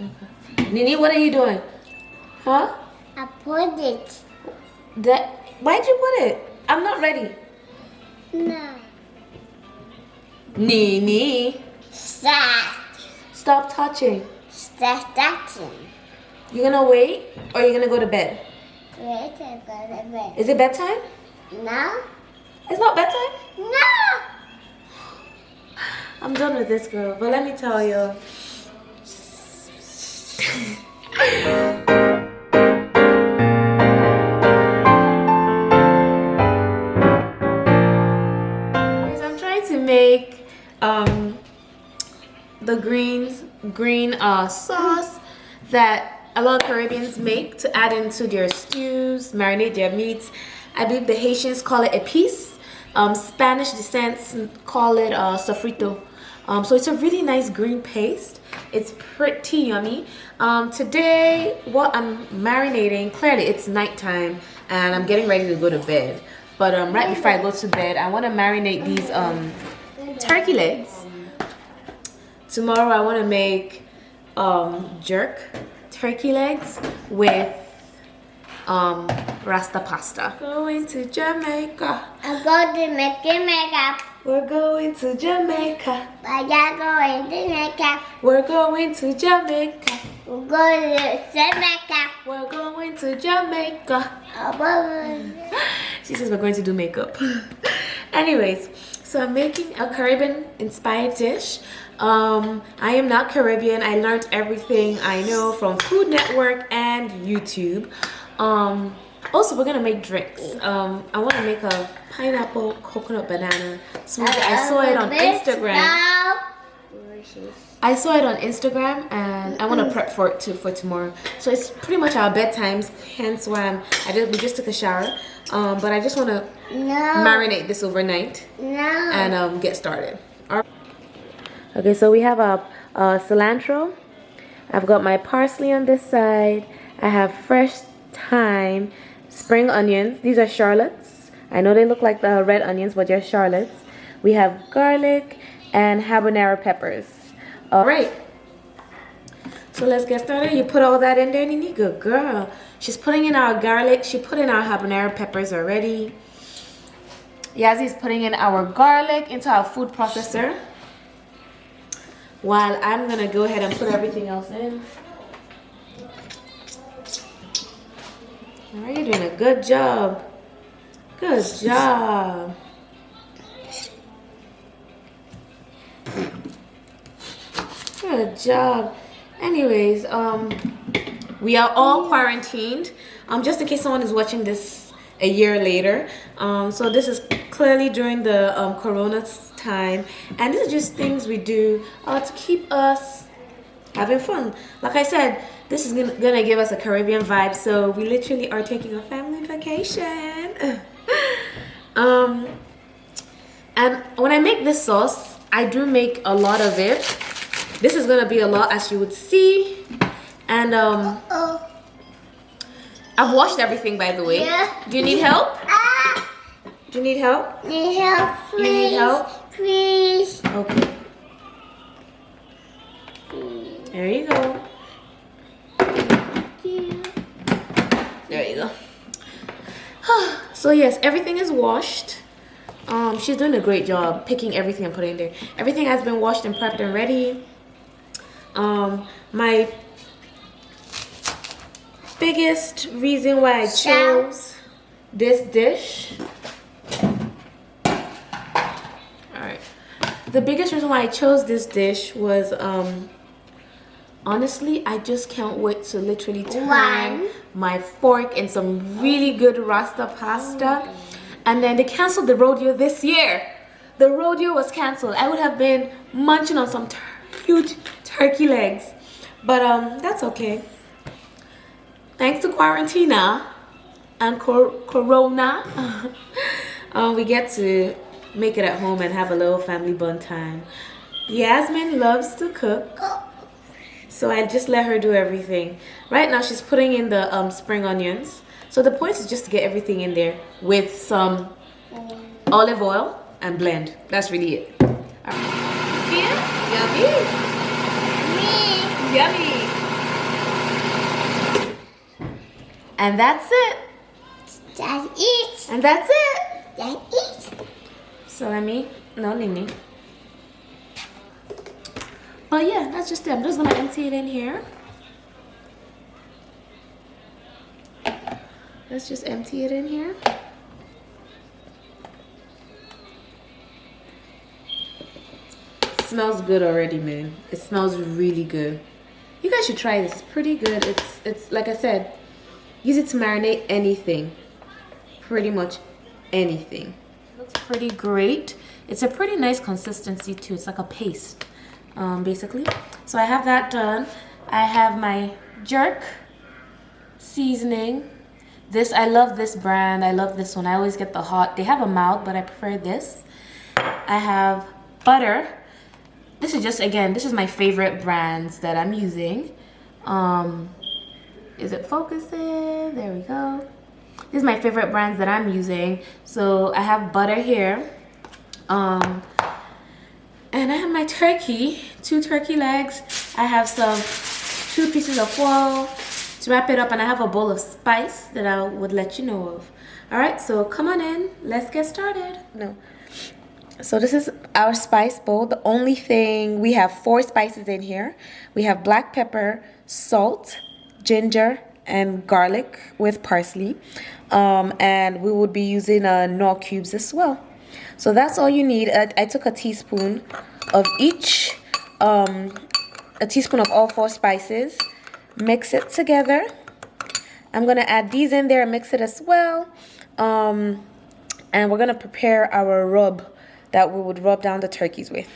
Okay. Nini, what are you doing? Huh? I put it. Why'd you put it? I'm not ready. No. Nini, Stop. stop touching. Stop touching. You gonna wait or you gonna go to bed? Wait, I go to bed. Is it bedtime? No. It's not bedtime? No. I'm done with this girl, but let me tell you. I'm trying to make the green sauce that a lot of Caribbeans make to add into their stews, marinate their meats. I believe the Haitians call it épice. Spanish descents call it sofrito. So it's a really nice green paste. It's pretty yummy. Today, what I'm marinating, clearly it's nighttime and I'm getting ready to go to bed. But right before I go to bed, I want to marinate these turkey legs. Tomorrow I want to make jerk turkey legs with Rasta pasta. Going to Jamaica. I'm going to make makeup. We're going to Jamaica. I'm going to makeup. We're going to Jamaica. We're going to makeup. We're going to Jamaica. She says we're going to do makeup. Anyways, so I'm making a Caribbean inspired dish. I am not Caribbean. I learned everything I know from Food Network and YouTube. Also, we're gonna make drinks. I want to make a pineapple coconut banana smoothie. I saw it on Instagram. I saw it on Instagram, and I want to prep for it too for tomorrow. So it's pretty much our bedtimes. Hence why we just took a shower. But I just want to marinate this overnight and get started. All right. Okay, so we have a cilantro. I've got my parsley on this side. I have fresh thyme, spring onions. These are shallots. I know they look like the red onions, but they're shallots. We have garlic and habanero peppers. All right. So let's get started. You put all that in there, Nini. Good girl. She's putting in our garlic. She put in our habanero peppers already. Yazzy's putting in our garlic into our food processor. While I'm gonna go ahead and put everything else in. Alright, you're doing a good job. Good job. Good job. Anyways, we are all quarantined. Just in case someone is watching this a year later. So this is clearly during the corona time, and these are just things we do to keep us having fun. Like I said, this is gonna give us a Caribbean vibe, so we literally are taking a family vacation. And when I make this sauce, I do make a lot of it. This is gonna be a lot, as you would see. And I've washed everything, by the way. Yeah. Do you need help? Do you need help? Need help, please. You need help? Please. Okay. There you go. There you go. So yes, everything is washed. She's doing a great job picking everything and putting it there. Everything has been washed and prepped and ready. My biggest reason why I chose this dish. Alright. The biggest reason why I chose this dish was honestly, I just can't wait to literally turn my fork in some really good Rasta pasta. And then they canceled the rodeo this year. The rodeo was canceled. I would have been munching on some huge turkey legs. But that's okay. Thanks to quarantina and corona, we get to make it at home and have a little family bun time. Yasmin loves to cook, so I just let her do everything. Right now she's putting in the spring onions. So the point is just to get everything in there with some olive oil and blend. That's really it. All right. See it? Yummy. Yummy. And that's it. That eat. And that's it. That eat. So let me, no, Nini. But yeah, that's just it. I'm just gonna empty it in here. Let's just empty it in here. It smells good already, man. It smells really good. You guys should try this. It's pretty good. It's like I said, use it to marinate anything. Pretty much anything. Looks pretty great. It's a pretty nice consistency too. It's like a paste, basically. So I have that done. I have my jerk seasoning. This, I love this brand. I love this one. I always get the hot. They have a mild, but I prefer this. I have butter. This is just, again, this is my favorite brands that I'm using. Is it focusing? There we go. This is my favorite brands that I'm using. So I have butter here. And I have my turkey, 2 turkey legs. I have 2 pieces of foil to wrap it up, and I have a bowl of spice that I would let you know of. All right, so come on in. Let's get started. No. So this is our spice bowl. The only thing, we have 4 spices in here. We have black pepper, salt, ginger, and garlic with parsley. And we would be using Knorr cubes as well. So that's all you need. I took a teaspoon of each, a teaspoon of all 4 spices. Mix it together. I'm gonna add these in there and mix it as well. And we're gonna prepare our rub that we would rub down the turkeys with.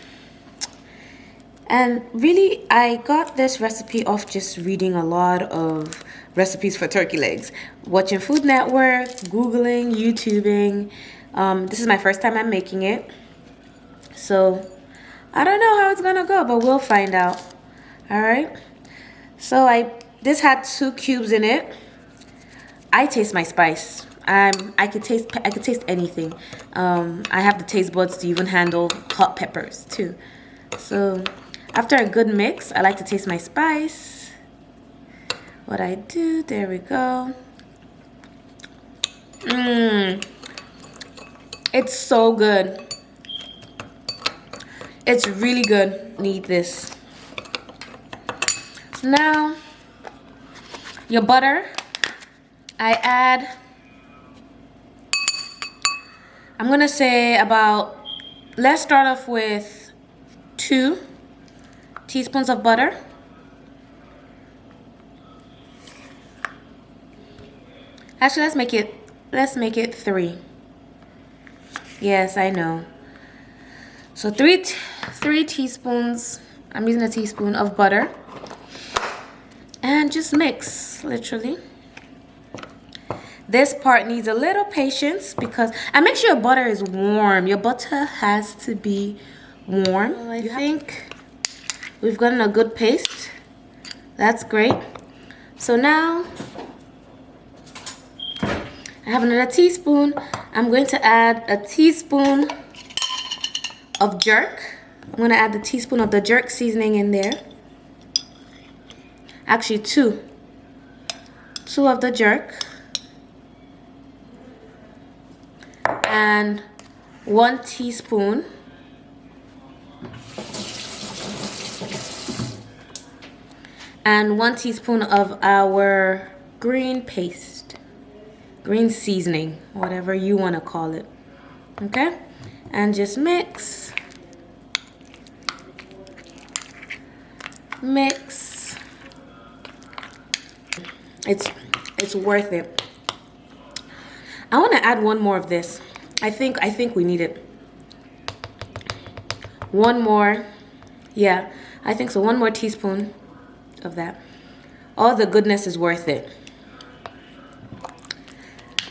And really, I got this recipe off just reading a lot of recipes for turkey legs. Watching Food Network, Googling, YouTubing. This is my first time I'm making it. So, I don't know how it's gonna go, but we'll find out. Alright? So, this had 2 cubes in it. I taste my spice. I could taste anything. I have the taste buds to even handle hot peppers too. So after a good mix, I like to taste my spice. What I do, there we go. It's so good. It's really good. Need this. Now, your butter, I add, I'm gonna say about, let's start off with 2 teaspoons of butter. Actually, let's make it 3. Yes, I know. So 3 teaspoons, I'm using a teaspoon of butter. And just mix, literally. This part needs a little patience because, and make sure your butter is warm. Your butter has to be warm. Well, I think we've gotten a good paste. That's great. So now I have another teaspoon. I'm going to add a teaspoon of jerk. I'm going to add the teaspoon of the jerk seasoning in there. Actually 2 of the jerk. And 1 teaspoon of our green paste, green seasoning, whatever you want to call it. Okay, and just mix. It's worth it. I want to add 1 more of this. I think we need it. 1 more. Yeah, I think so. 1 more teaspoon of that. All the goodness is worth it.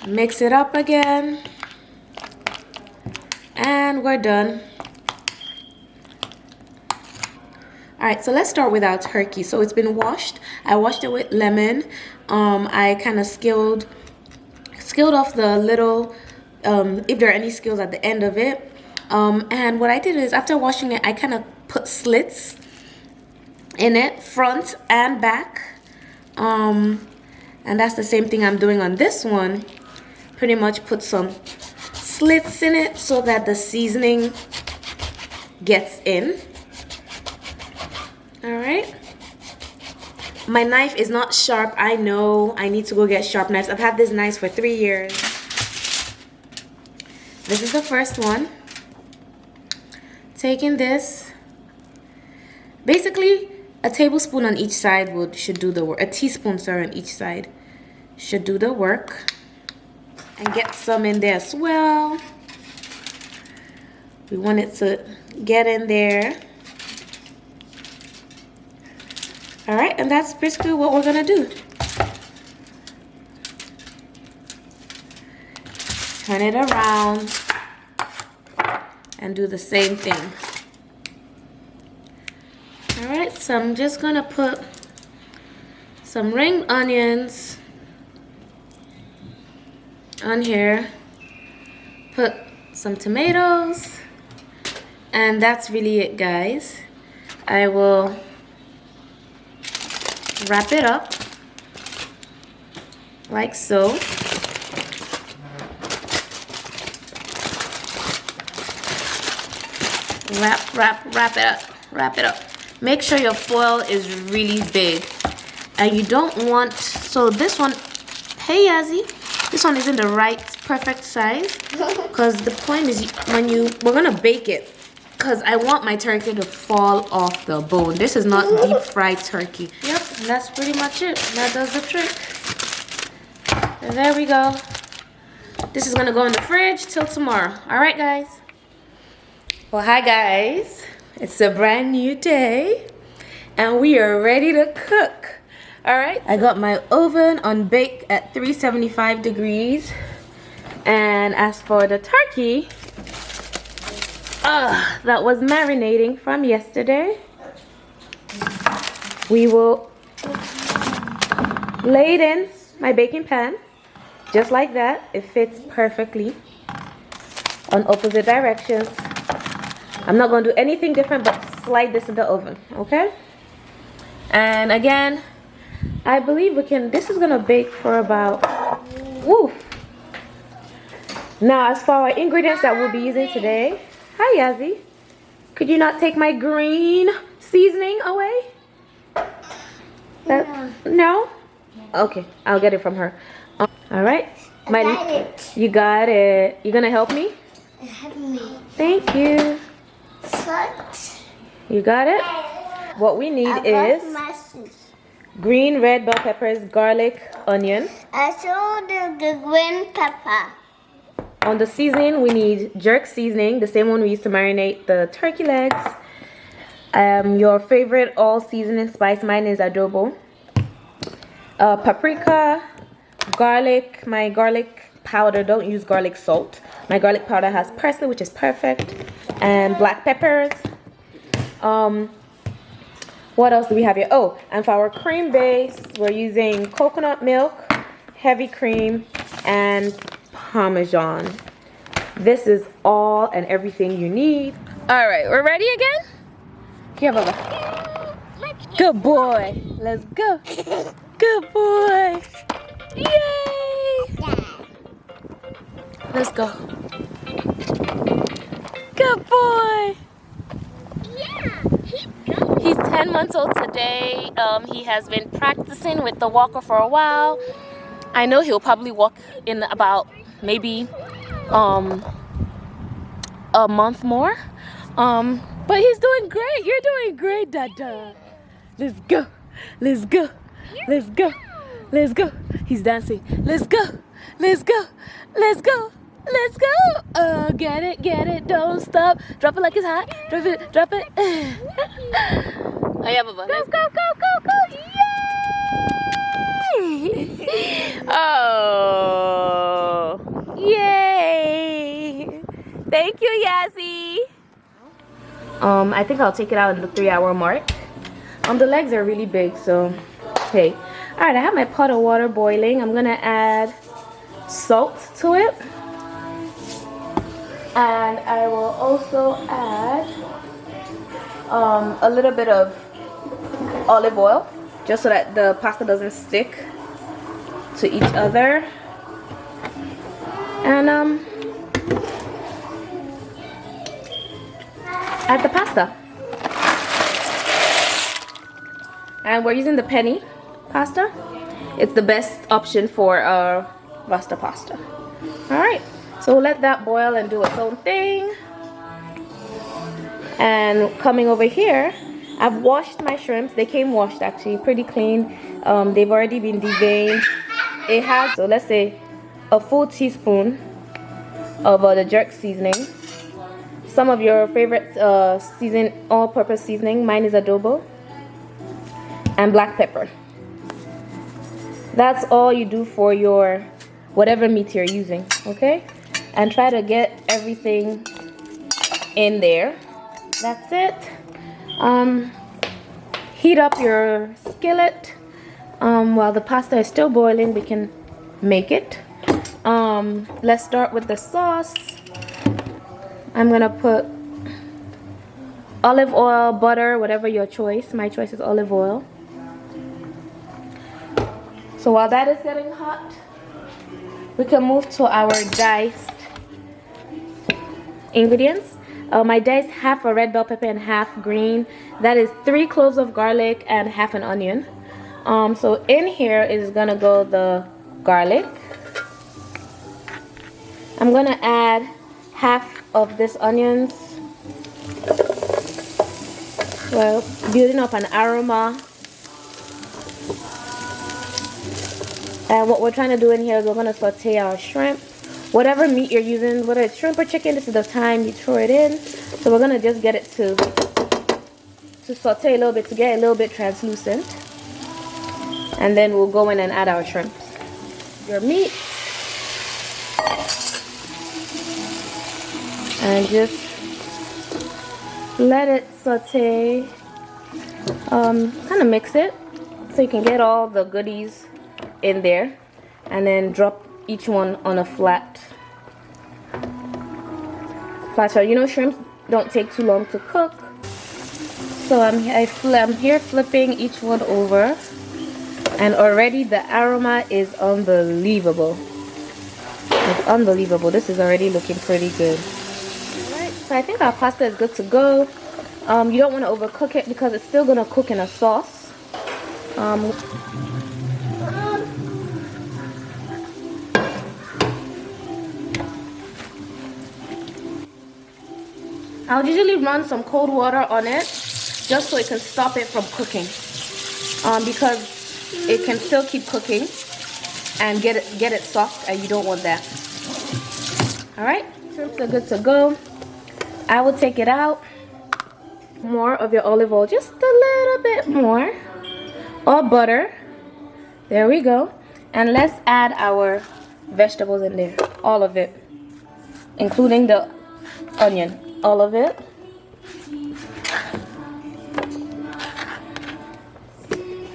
Mix it up again. And we're done. All right, so let's start with our turkey. So it's been washed. I washed it with lemon. I kind of scaled off the little, if there are any scales at the end of it. And what I did is, after washing it, I kind of put slits in it, front and back. And that's the same thing I'm doing on this one. Pretty much put some slits in it so that the seasoning gets in. All right. My knife is not sharp. I know I need to go get sharp knives. I've had this knife for 3 years. This is the first one. Taking this. Basically, a tablespoon on each side should do the work. A teaspoon, sorry, on each side should do the work. And get some in there as well. We want it to get in there. All right, and that's basically what we're gonna do. Turn it around and do the same thing. All right, so I'm just gonna put some ringed onions on here, put some tomatoes, and that's really it, guys. I will wrap it up like so. Wrap it up. Wrap it up. Make sure your foil is really big, and you don't want. So this one, hey Yazzie, this one isn't the right perfect size, because the point is we're gonna bake it, because I want my turkey to fall off the bone. This is not deep fried turkey. Yep, and that's pretty much it. That does the trick. And there we go. This is gonna go in the fridge till tomorrow. All right, guys. Well, hi guys. It's a brand new day, and we are ready to cook. All right. I got my oven on bake at 375 degrees, and as for the turkey, that was marinating from yesterday, we will lay it in my baking pan just like that. It fits perfectly on opposite directions. I'm not going to do anything different but slide this in the oven, okay? And again, I believe this is going to bake for about, woo. Now, as for our ingredients that we'll be using today, hi Yazzie, could you not take my green seasoning away? No? Okay, I'll get it from her. All right. I got it. You got it. You gonna help me? Help me. Thank you. Salt. You got it? What we need is green, red bell peppers, garlic, onion. I saw the green pepper. On the seasoning, we need jerk seasoning, the same one we used to marinate the turkey legs. Your favorite all seasoning spice, mine is adobo. Paprika, garlic, my garlic powder, don't use garlic salt. My garlic powder has parsley, which is perfect, and black peppers. What else do we have here? Oh, and for our cream base, we're using coconut milk, heavy cream, and Parmesan. This is all and everything you need. All right, we're ready again? Here, Baba. Good boy. Let's go. Good boy. Yay. Let's go. Good boy. He's 10 months old today. He has been practicing with the walker for a while. I know he'll probably walk in about maybe a month more. But he's doing great. You're doing great, Dada. Let's go. Let's go. Let's go. Let's go. He's dancing. Let's go. Let's go. Let's go. Let's go. Oh, get it. Get it. Don't stop. Drop it like it's hot. Drop it. Drop it. Oh, yeah, Baba. Let's go. Go. Go. Go. Yay. Oh. Yay. Thank you, Yazzie. I think I'll take it out in the 3-hour mark. The legs are really big, so hey. Alright, I have my pot of water boiling. I'm gonna add salt to it. And I will also add a little bit of olive oil, just so that the pasta doesn't stick. to each other. And add the pasta. And we're using the penny pasta. It's the best option for Rasta pasta. Alright, so we'll let that boil and do its own thing. And coming over here, I've washed my shrimps. They came washed actually, pretty clean. They've already been deveined. It has, so let's say, a full teaspoon of the jerk seasoning. Some of your favorite all-purpose seasoning. Mine is adobo. And black pepper. That's all you do for your whatever meat you're using, okay? And try to get everything in there. That's it. Heat up your skillet. While the pasta is still boiling, we can make it. Let's start with the sauce. I'm gonna put olive oil, butter, whatever your choice. My choice is olive oil. So while that is getting hot, we can move to our diced ingredients. My diced half a red bell pepper and half green. That is 3 cloves of garlic and half an onion. So in here is gonna go the garlic. I'm gonna add half of this onions. Well, building up an aroma. And what we're trying to do in here is we're gonna saute our shrimp. Whatever meat you're using, whether it's shrimp or chicken, this is the time you throw it in. So we're gonna just get it to saute a little bit, to get a little bit translucent. And then we'll go in and add our shrimp. Your meat. And just let it saute. Kind of mix it so you can get all the goodies in there. And then drop each one on a flat. You know, shrimp don't take too long to cook. So I'm here flipping each one over, and already the aroma is unbelievable. It's unbelievable. This is already looking pretty good. Alright, so I think our pasta is good to go. You don't want to overcook it because it's still gonna cook in a sauce. I'll usually run some cold water on it just so it can stop it from cooking, because it can still keep cooking and get it soft, and you don't want that. All right, shrimps are good to go. I will take it out. More of your olive oil, just a little bit more, or butter. There we go. And let's add our vegetables in there, all of it, including the onion. All of it.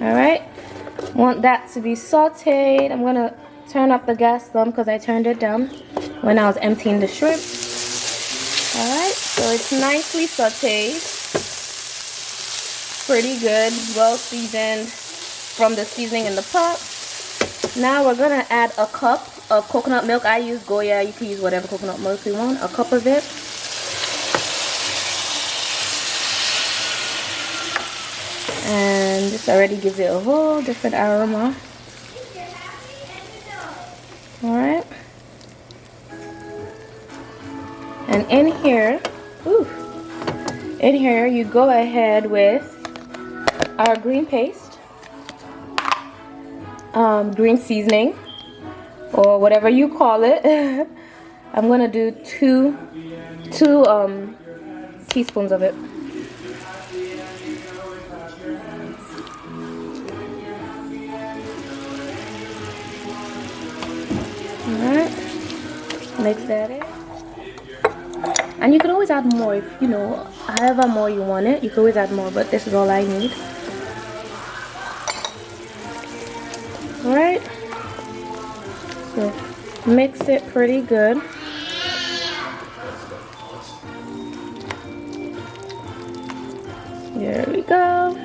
Alright. Want that to be sauteed. I'm gonna turn up the gas some because I turned it down when I was emptying the shrimp. Alright, so it's nicely sauteed. Pretty good, well seasoned from the seasoning in the pot. Now we're gonna add a cup of coconut milk. I use Goya. You can use whatever coconut milk you want. A cup of it. And this already gives it a whole different aroma. Alright. And in here, you go ahead with our green paste, green seasoning, or whatever you call it. I'm gonna do two teaspoons of it. Alright, mix that in. And you can always add more if you know, however more you want it, you can always add more, but this is all I need. Alright, so mix it pretty good. There we go.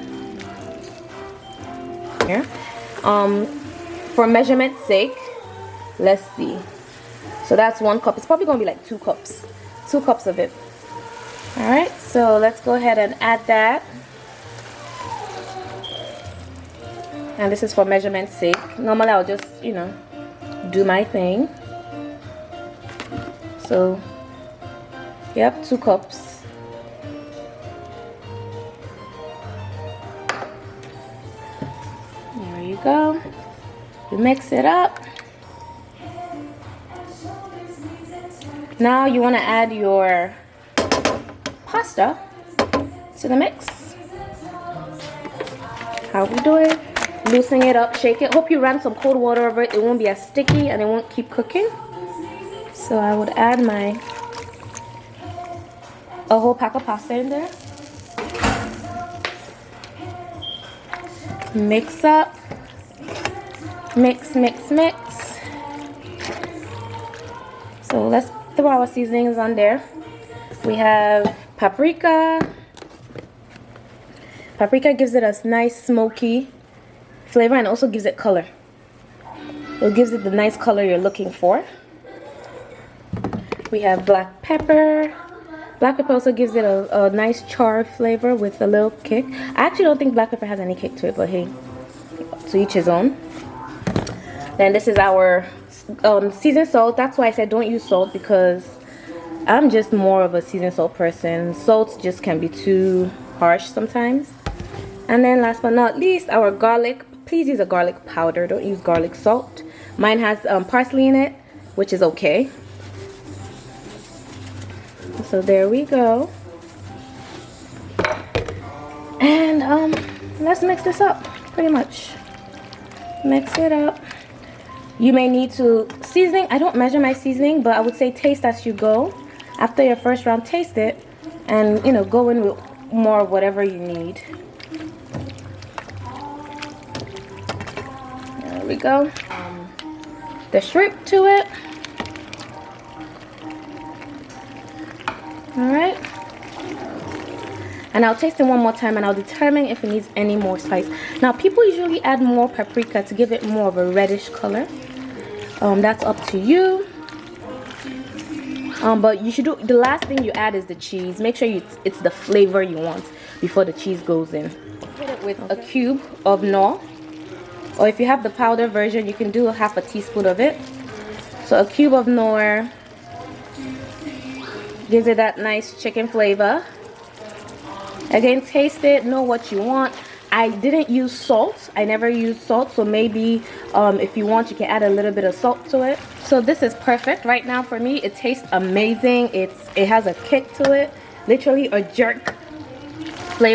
Here. for measurement sake, let's see. So that's 1 cup. It's probably gonna be like 2 cups. 2 cups of it. Alright, so let's go ahead and add that. And this is for measurement sake. Normally I'll just, you know, do my thing. So, yep, 2 cups. There you go. You mix it up. Now you want to add your pasta to the mix. How we do it? Loosen it up, shake it. Hope you ran some cold water over it. It won't be as sticky and it won't keep cooking. So I would add a whole pack of pasta in there. Mix up. Mix, mix, mix. So let's throw our seasonings on there. We have paprika. Paprika gives it a nice smoky flavor and also gives it color. It gives it the nice color you're looking for. We have black pepper. Black pepper also gives it a nice char flavor with a little kick. I actually don't think black pepper has any kick to it, but hey, to each his own. Then this is our seasoned salt. That's why I said don't use salt, because I'm just more of a seasoned salt person. Salt just can be too harsh sometimes. And then last but not least, our garlic. Please use a garlic powder. Don't use garlic salt. Mine has parsley in it, which is okay. So there we go. And let's mix this up. Pretty much. Mix it up. You may need to seasoning. I don't measure my seasoning, but I would say taste as you go. After your first round, taste it, and you know, go in with more of whatever you need. There we go. The shrimp to it. Alright. And I'll taste it one more time and I'll determine if it needs any more spice. Now, people usually add more paprika to give it more of a reddish color. That's up to you. But you should do, the last thing you add is the cheese. Make sure it's the flavor you want before the cheese goes in. Hit it with a cube of Knorr. Or if you have the powder version, you can do a half a teaspoon of it. So a cube of Knorr gives it that nice chicken flavor. Again, taste it, know what you want. I didn't use salt. I never used salt, so maybe if you want, you can add a little bit of salt to it. So this is perfect right now for me. It tastes amazing. It has a kick to it, literally a jerk